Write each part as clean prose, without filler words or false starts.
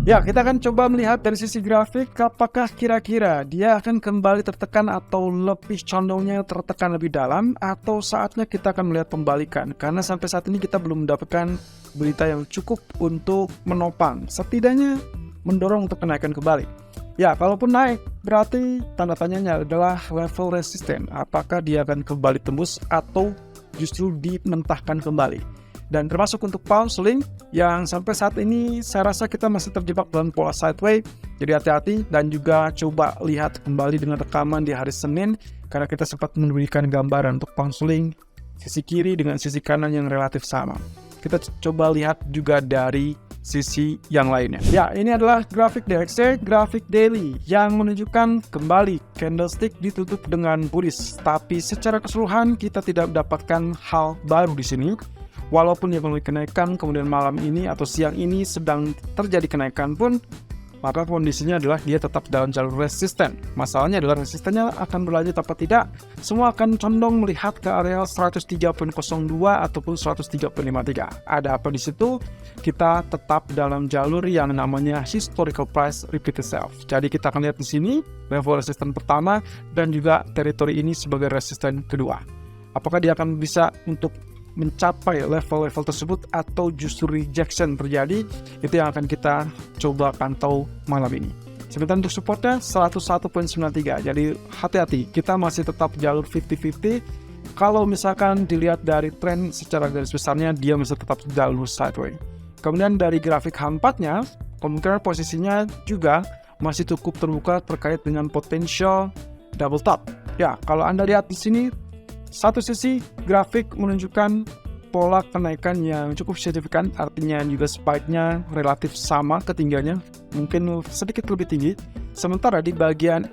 Ya, kita akan coba melihat dari sisi grafik apakah kira-kira dia akan kembali tertekan atau lebih condongnya tertekan lebih dalam, atau saatnya kita akan melihat pembalikan. Karena sampai saat ini kita belum mendapatkan berita yang cukup untuk menopang, setidaknya mendorong untuk kenaikan kembali. Ya, kalaupun naik, berarti tanda tanyanya adalah level resisten. Apakah dia akan kembali tembus atau justru dimentahkan kembali? Dan termasuk untuk pound sterling yang sampai saat ini saya rasa kita masih terjebak dalam pola sideways. Jadi hati-hati dan juga coba lihat kembali dengan rekaman di hari Senin karena kita sempat memberikan gambaran untuk pound sterling sisi kiri dengan sisi kanan yang relatif sama. Kita coba lihat juga dari sisi yang lainnya. Ya, ini adalah grafik DXY, grafik daily yang menunjukkan kembali candlestick ditutup dengan bullish. Tapi secara keseluruhan kita tidak mendapatkan hal baru di sini. Walaupun yang mulai kenaikan kemudian malam ini atau siang ini sedang terjadi kenaikan pun, maka kondisinya adalah dia tetap dalam jalur resisten. Masalahnya adalah resistennya akan berlanjut apa tidak. Semua akan condong melihat ke area 103.02 ataupun 103.53. Ada apa di situ? Kita tetap dalam jalur yang namanya historical price repeat itself. Jadi kita akan lihat di sini level resisten pertama dan juga teritori ini sebagai resisten kedua. Apakah dia akan bisa untuk mencapai level-level tersebut atau justru rejection terjadi, itu yang akan kita coba pantau malam ini. Sementara untuk supportnya 101.93, jadi hati-hati, kita masih tetap jalur 50-50. Kalau misalkan dilihat dari tren secara garis besarnya, dia masih tetap jalur sideways. Kemudian dari grafik H4-nya, kemungkinan posisinya juga masih cukup terbuka terkait dengan potensial double top. Ya, kalau Anda lihat di sini, satu sisi grafik menunjukkan pola kenaikan yang cukup signifikan, artinya juga spike-nya relatif sama ketinggiannya, mungkin sedikit lebih tinggi. Sementara di bagian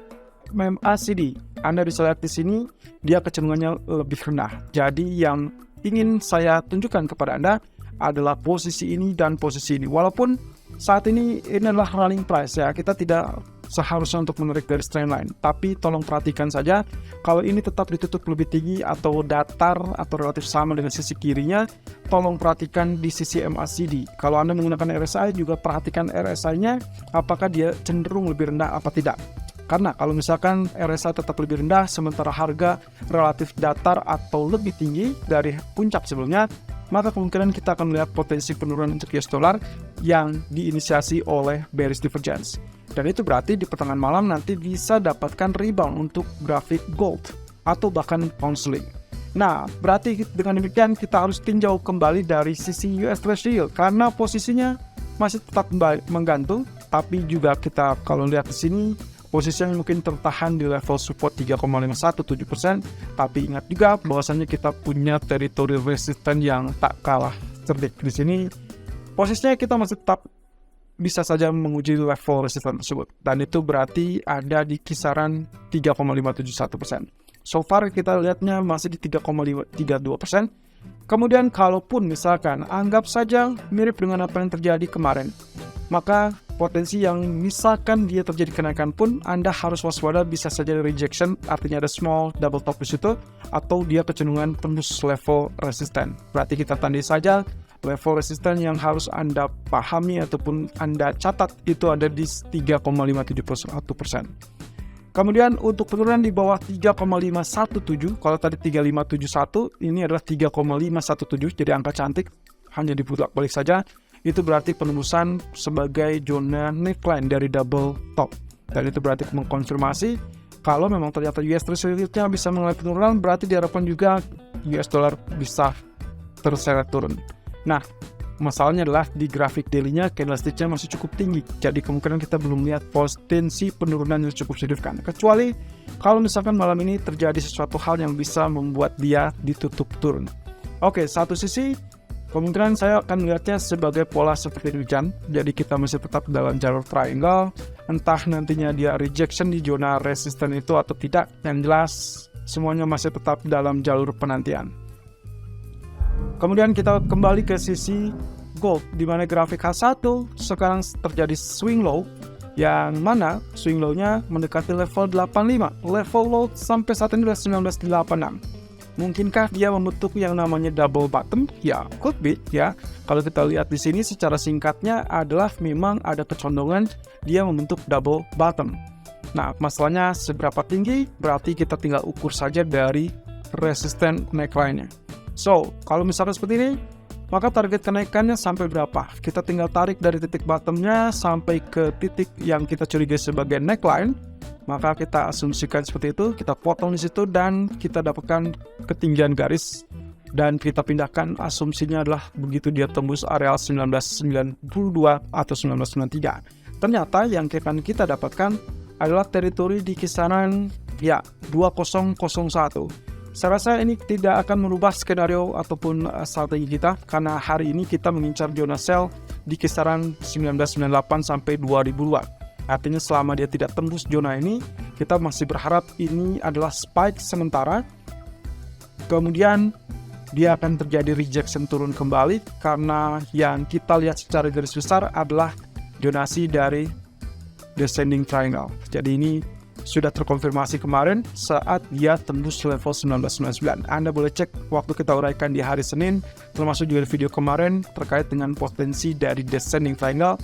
MACD, Anda bisa lihat di sini dia kecenderungannya lebih rendah. Jadi yang ingin saya tunjukkan kepada Anda adalah posisi ini dan posisi ini. Walaupun saat ini adalah running price ya, kita tidak seharusnya untuk menarik dari trend line, tapi tolong perhatikan saja kalau ini tetap ditutup lebih tinggi atau datar atau relatif sama dengan sisi kirinya, tolong perhatikan di sisi MACD. Kalau Anda menggunakan RSI juga perhatikan RSI-nya apakah dia cenderung lebih rendah apa tidak. Karena kalau misalkan RSI tetap lebih rendah sementara harga relatif datar atau lebih tinggi dari puncak sebelumnya, maka kemungkinan kita akan melihat potensi penurunan untuk US dollar yang diinisiasi oleh bearish divergence. Dan itu berarti di pertengahan malam nanti bisa dapatkan rebound untuk grafik gold atau bahkan pound sterling. Nah, berarti dengan demikian kita harus tinjau kembali dari sisi US Treasury yield karena posisinya masih tetap menggantung, tapi juga kita kalau lihat di sini posisinya mungkin tertahan di level support 3,517%, tapi ingat juga bahwasannya kita punya teritori resisten yang tak kalah cerdik di sini. Posisinya kita masih tetap bisa saja menguji level resisten tersebut, dan itu berarti ada di kisaran 3,571%. So far kita lihatnya masih di 3,32%. Kemudian kalaupun misalkan anggap saja mirip dengan apa yang terjadi kemarin, maka potensi yang misalkan dia terjadi kenaikan pun Anda harus waspada, bisa saja rejection, artinya ada small double top di situ, atau dia kecenderungan tembus level resisten. Berarti kita tandai saja level resisten yang harus Anda pahami ataupun Anda catat itu ada di 3,571%. Kemudian untuk penurunan di bawah 3,517, kalau tadi 3,571, ini adalah 3,517, jadi angka cantik, hanya diputar-balik saja. Itu berarti penembusan sebagai zona neckline dari double top. Dan itu berarti mengkonfirmasi kalau memang ternyata US Treasury yield-nya bisa mengalami penurunan, berarti diharapkan juga US dollar bisa terseret turun. Nah, masalahnya adalah di grafik daily-nya candlestick-nya masih cukup tinggi. Jadi kemungkinan kita belum melihat potensi penurunan yang cukup signifikan. Kecuali kalau misalkan malam ini terjadi sesuatu hal yang bisa membuat dia ditutup turun. Oke, satu sisi kemungkinan saya akan melihatnya sebagai pola seperti hujan. Jadi kita masih tetap dalam jalur triangle. Entah nantinya dia rejection di zona resisten itu atau tidak. Yang jelas semuanya masih tetap dalam jalur penantian. Kemudian kita kembali ke sisi gold, di mana grafik H1 sekarang terjadi swing low, yang mana swing low-nya mendekati level 85. Level low sampai saat ini adalah 1986. Mungkinkah dia membentuk yang namanya double bottom? Ya, could be ya. Kalau kita lihat di sini secara singkatnya adalah memang ada kecondongan dia membentuk double bottom. Nah, masalahnya seberapa tinggi berarti kita tinggal ukur saja dari resisten neckline-nya. So, kalau misalnya seperti ini, maka target kenaikannya sampai berapa? Kita tinggal tarik dari titik bottomnya sampai ke titik yang kita curigai sebagai neckline. Maka kita asumsikan seperti itu, kita potong di situ dan kita dapatkan ketinggian garis dan kita pindahkan asumsinya adalah begitu dia tembus areal 1992 atau 1993. Ternyata yang akan kita dapatkan adalah teritori di kisaran 2001. Saya rasa ini tidak akan merubah skenario ataupun strategi kita karena hari ini kita mengincar zona sell di kisaran 1998 sampai 2002. Artinya selama dia tidak tembus zona ini, kita masih berharap ini adalah spike sementara. Kemudian dia akan terjadi rejection turun kembali karena yang kita lihat secara garis besar adalah donasi dari descending triangle. Jadi ini sudah terkonfirmasi kemarin saat dia tembus level 1999. Anda boleh cek waktu kita uraikan di hari Senin, termasuk juga di video kemarin terkait dengan potensi dari descending triangle.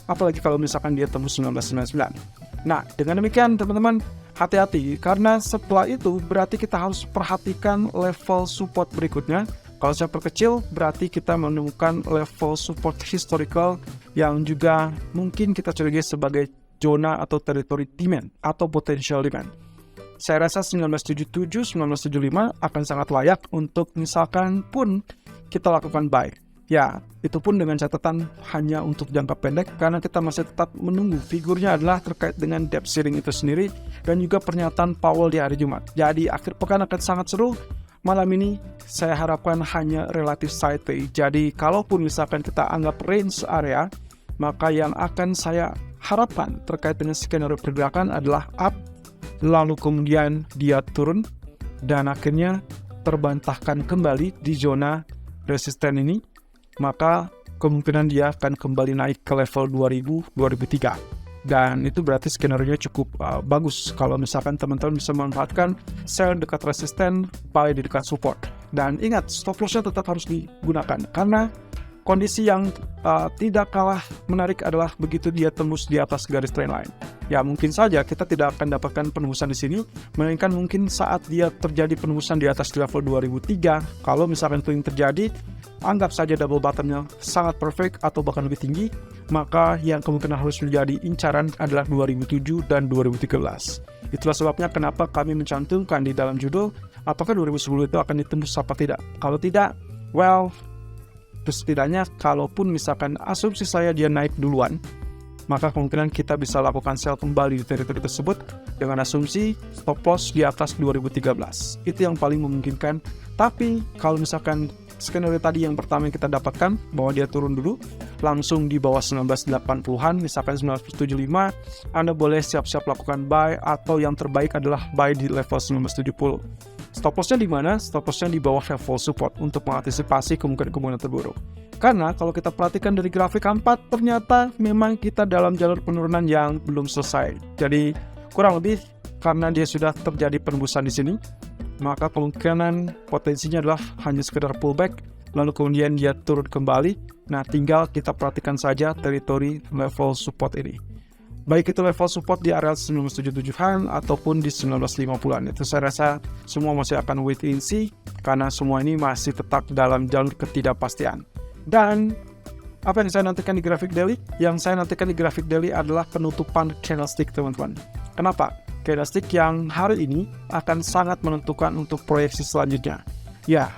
Apalagi kalau misalkan dia tembus 1999. Nah, dengan demikian teman-teman, hati-hati karena setelah itu berarti kita harus perhatikan level support berikutnya. Kalau saya perkecil, berarti kita menemukan level support historical yang juga mungkin kita curigai sebagai zona atau teritori demand atau potential demand. Saya rasa 1977, 1975 akan sangat layak untuk misalkan pun kita lakukan buy. Ya, itu pun dengan catatan hanya untuk jangka pendek karena kita masih tetap menunggu figurnya adalah terkait dengan depth ceiling itu sendiri dan juga pernyataan Powell di hari Jumat. Jadi akhir pekan akan sangat seru. Malam ini saya harapkan hanya relatif sideways. Jadi kalaupun misalkan kita anggap range area, maka yang akan saya harapkan terkait dengan skenario pergerakan adalah up, lalu kemudian dia turun dan akhirnya terbantahkan kembali di zona resisten ini. Maka kemungkinan dia akan kembali naik ke level 2000-2003. Dan itu berarti skenario cukup bagus kalau misalkan teman-teman bisa memanfaatkan sell dekat resisten, buy di dekat support. Dan ingat, stop loss-nya tetap harus digunakan karena kondisi yang tidak kalah menarik adalah begitu dia tembus di atas garis trendline. Ya mungkin saja kita tidak akan dapatkan penembusan di sini, melainkan mungkin saat dia terjadi penembusan di atas level 2003, kalau misalkan itu yang terjadi, anggap saja double bottomnya sangat perfect atau bahkan lebih tinggi, maka yang kemungkinan harus menjadi incaran adalah 2007 dan 2013. Itulah sebabnya kenapa kami mencantumkan di dalam judul, apakah 2010 itu akan ditembus apa tidak. Kalau tidak, well, setidaknya kalaupun misalkan asumsi saya dia naik duluan, maka kemungkinan kita bisa lakukan sell kembali di teritori tersebut dengan asumsi stop loss di atas 2013. Itu yang paling memungkinkan. Tapi kalau misalkan skenario tadi yang pertama yang kita dapatkan bahwa dia turun dulu langsung di bawah 1980-an, misalkan 1975, Anda boleh siap-siap lakukan buy atau yang terbaik adalah buy di level 1970. Stop loss-nya di mana? Stop loss-nya di bawah level support untuk mengantisipasi kemungkinan-kemungkinan terburuk. Karena kalau kita perhatikan dari grafik 4, ternyata memang kita dalam jalur penurunan yang belum selesai. Jadi kurang lebih karena dia sudah terjadi penembusan di sini, maka kemungkinan potensinya adalah hanya sekedar pullback, lalu kemudian dia turun kembali. Nah, tinggal kita perhatikan saja teritori level support ini. Baik itu level support di area 1977-an ataupun di 1950-an. Itu saya rasa semua masih akan wait and see, karena semua ini masih tetap dalam jalur ketidakpastian. Dan apa yang saya nantikan di grafik daily? Yang saya nantikan di grafik daily adalah penutupan candlestick, teman-teman. Kenapa? Candlestick yang hari ini akan sangat menentukan untuk proyeksi selanjutnya. Ya,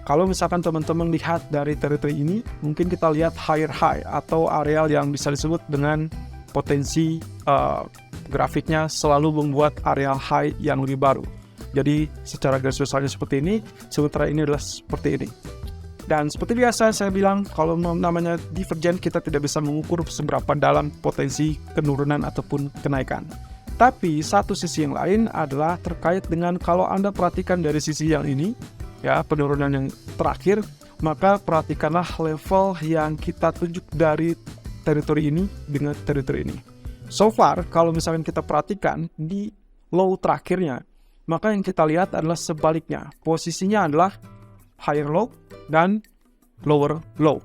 kalau misalkan teman-teman lihat dari teritori ini, mungkin kita lihat higher high atau areal yang bisa disebut dengan potensi grafiknya selalu membuat areal high yang lebih baru. Jadi secara garis besarnya seperti ini, sementara ini adalah seperti ini. Dan seperti biasa saya bilang, kalau namanya divergent kita tidak bisa mengukur seberapa dalam potensi penurunan ataupun kenaikan. Tapi satu sisi yang lain adalah terkait dengan kalau Anda perhatikan dari sisi yang ini, ya penurunan yang terakhir, maka perhatikanlah level yang kita tunjuk dari teritori ini dengan teritori ini. So far, kalau misalkan kita perhatikan di low terakhirnya, maka yang kita lihat adalah sebaliknya. Posisinya adalah higher low dan lower low.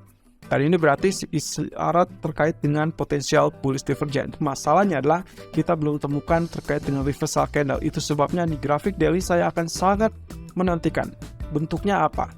Dan ini berarti isyarat terkait dengan potensial bullish divergence. Masalahnya adalah kita belum temukan terkait dengan reversal candle. Itu sebabnya di grafik daily saya akan sangat menantikan bentuknya apa.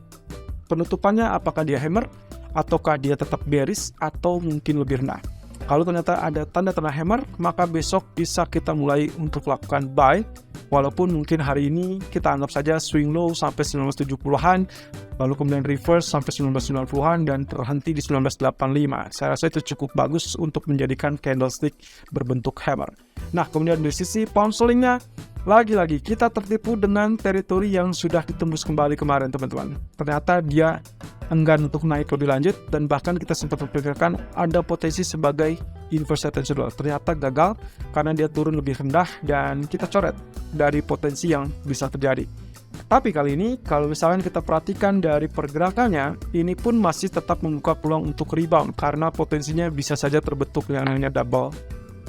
Penutupannya apakah dia hammer, ataukah dia tetap bearish, atau mungkin lebih rendah. Kalau ternyata ada tanda-tanda hammer, maka besok bisa kita mulai untuk lakukan buy. Walaupun mungkin hari ini kita anggap saja swing low sampai 1970-an, lalu kemudian reverse sampai 1990-an dan terhenti di 1985. Saya rasa itu cukup bagus untuk menjadikan candlestick berbentuk hammer. Nah, kemudian di sisi pound sterlingnya, lagi-lagi kita tertipu dengan teritori yang sudah ditembus kembali kemarin, teman-teman. Ternyata dia enggan untuk naik lebih lanjut, dan bahkan kita sempat memperkirakan ada potensi sebagai inverse head and shoulder. Ternyata gagal karena dia turun lebih rendah dan kita coret dari potensi yang bisa terjadi. Tapi kali ini kalau misalkan kita perhatikan dari pergerakannya, ini pun masih tetap membuka peluang untuk rebound karena potensinya bisa saja terbentuk yang namanya double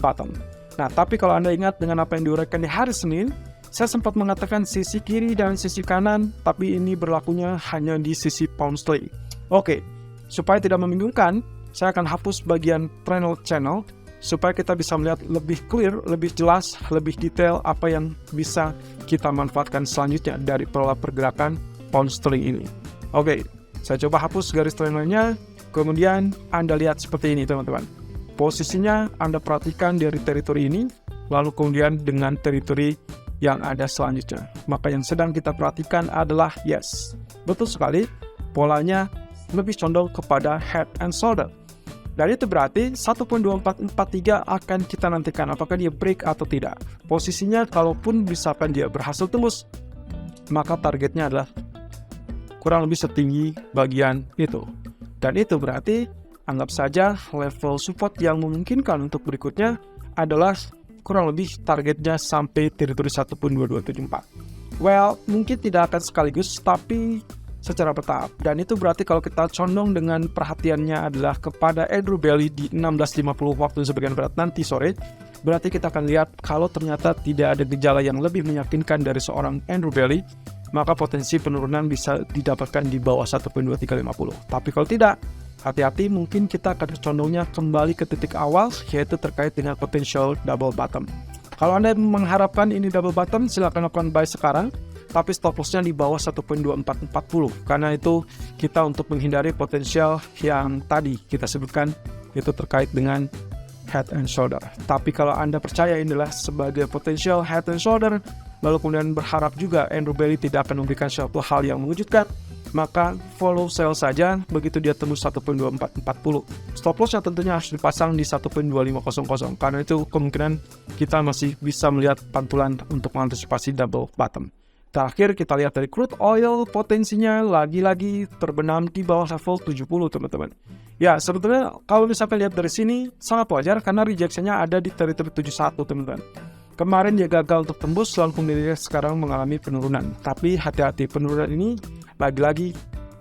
bottom. Nah, tapi kalau Anda ingat dengan apa yang diuraikan di hari Senin, saya sempat mengatakan sisi kiri dan sisi kanan, tapi ini berlakunya hanya di sisi pound sterling. Oke, supaya tidak membingungkan, saya akan hapus bagian trend channel supaya kita bisa melihat lebih clear, lebih jelas, lebih detail apa yang bisa kita manfaatkan selanjutnya dari pola pergerakan pound sterling ini. Oke, saya coba hapus garis trend line-nya, kemudian Anda lihat seperti ini, teman-teman. Posisinya Anda perhatikan dari teritori ini, lalu kemudian dengan teritori yang ada selanjutnya. Maka yang sedang kita perhatikan adalah yes, betul sekali, polanya lebih condong kepada head and shoulder. Dan itu berarti 1.2443 akan kita nantikan apakah dia break atau tidak. Posisinya kalaupun misalkan dia berhasil tembus, maka targetnya adalah kurang lebih setinggi bagian itu. Dan itu berarti anggap saja level support yang memungkinkan untuk berikutnya adalah kurang lebih targetnya sampai teritori 1.2274. Well, mungkin tidak akan sekaligus, tapi secara bertahap. Dan itu berarti kalau kita condong dengan perhatiannya adalah kepada Andrew Bailey di 16.50 waktu sebagian barat nanti sore, berarti kita akan lihat kalau ternyata tidak ada gejala yang lebih meyakinkan dari seorang Andrew Bailey, maka potensi penurunan bisa didapatkan di bawah 1.2350. Tapi kalau tidak, hati-hati, mungkin kita akan condongnya kembali ke titik awal, yaitu terkait dengan potential double bottom. Kalau Anda mengharapkan ini double bottom, silakan lakukan buy sekarang, tapi stop loss-nya di bawah 1.2440. Karena itu kita untuk menghindari potensial yang tadi kita sebutkan, itu terkait dengan head and shoulder. Tapi kalau Anda percaya ini adalah sebagai potensial head and shoulder, lalu kemudian berharap juga Andrew Bailey tidak akan memberikan suatu hal yang mengejutkan, maka follow sell saja begitu dia tembus 1.2440. Stop loss yang tentunya harus dipasang di 1.2500 karena itu kemungkinan kita masih bisa melihat pantulan untuk mengantisipasi double bottom. Terakhir kita lihat dari crude oil, potensinya lagi-lagi terbenam di bawah level 70, teman-teman. Ya, sebetulnya kalau misalkan lihat dari sini sangat wajar karena rejection-nya ada di teritori 71, teman-teman. Kemarin dia gagal untuk tembus, lalu kemudian dia sekarang mengalami penurunan. Tapi hati-hati, penurunan ini lagi-lagi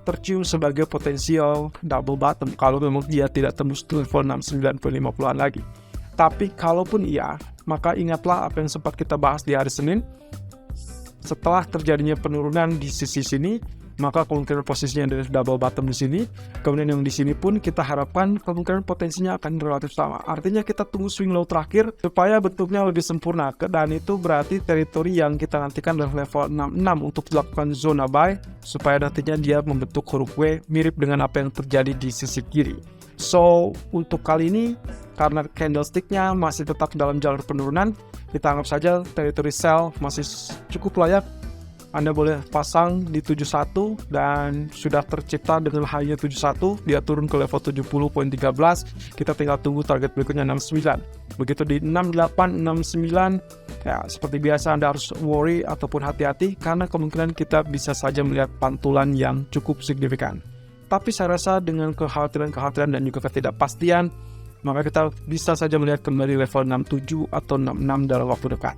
tercium sebagai potensial double bottom kalau memang dia tidak tembus level 69.50-an lagi. Tapi kalaupun iya, maka ingatlah apa yang sempat kita bahas di hari Senin. Setelah terjadinya penurunan di sisi sini, maka kemungkinan posisinya dari double bottom di sini. Kemudian yang di sini pun kita harapkan kemungkinan potensinya akan relatif sama. Artinya kita tunggu swing low terakhir supaya bentuknya lebih sempurna. Dan itu berarti teritori yang kita nantikan adalah level 66 untuk dilakukan zona buy, supaya nantinya dia membentuk huruf W mirip dengan apa yang terjadi di sisi kiri. So, untuk kali ini, karena candlestick-nya masih tetap dalam jalur penurunan, kita anggap saja teritori sell masih cukup layak. Anda boleh pasang di 71 dan sudah tercipta dengan high-nya 71, dia turun ke level 70.13, kita tinggal tunggu target berikutnya 69. Begitu di 68, 69, ya seperti biasa Anda harus worry ataupun hati-hati karena kemungkinan kita bisa saja melihat pantulan yang cukup signifikan. Tapi saya rasa dengan kekhawatiran dan juga ketidakpastian, maka kita bisa saja melihat kembali level 67 atau 66 dalam waktu dekat.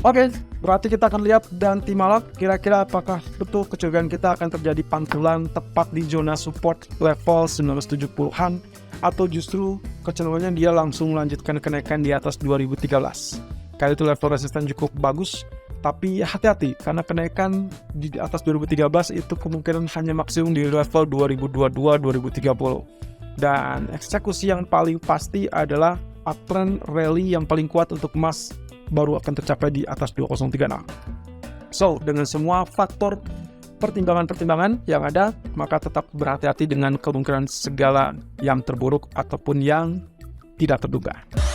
Oke, berarti kita akan lihat nanti malam kira-kira apakah betul kecurigaan kita akan terjadi pantulan tepat di zona support level 1970-an atau justru kecenderungannya dia langsung melanjutkan kenaikan di atas 2013. Kali itu level resisten cukup bagus, Tapi hati-hati, karena kenaikan di atas 2013 itu kemungkinan hanya maksimum di level 2022-2030. Dan eksekusi yang paling pasti adalah uptrend rally yang paling kuat untuk emas baru akan tercapai di atas 2036. So, dengan semua faktor pertimbangan-pertimbangan yang ada, maka tetap berhati-hati dengan kemungkinan segala yang terburuk ataupun yang tidak terduga.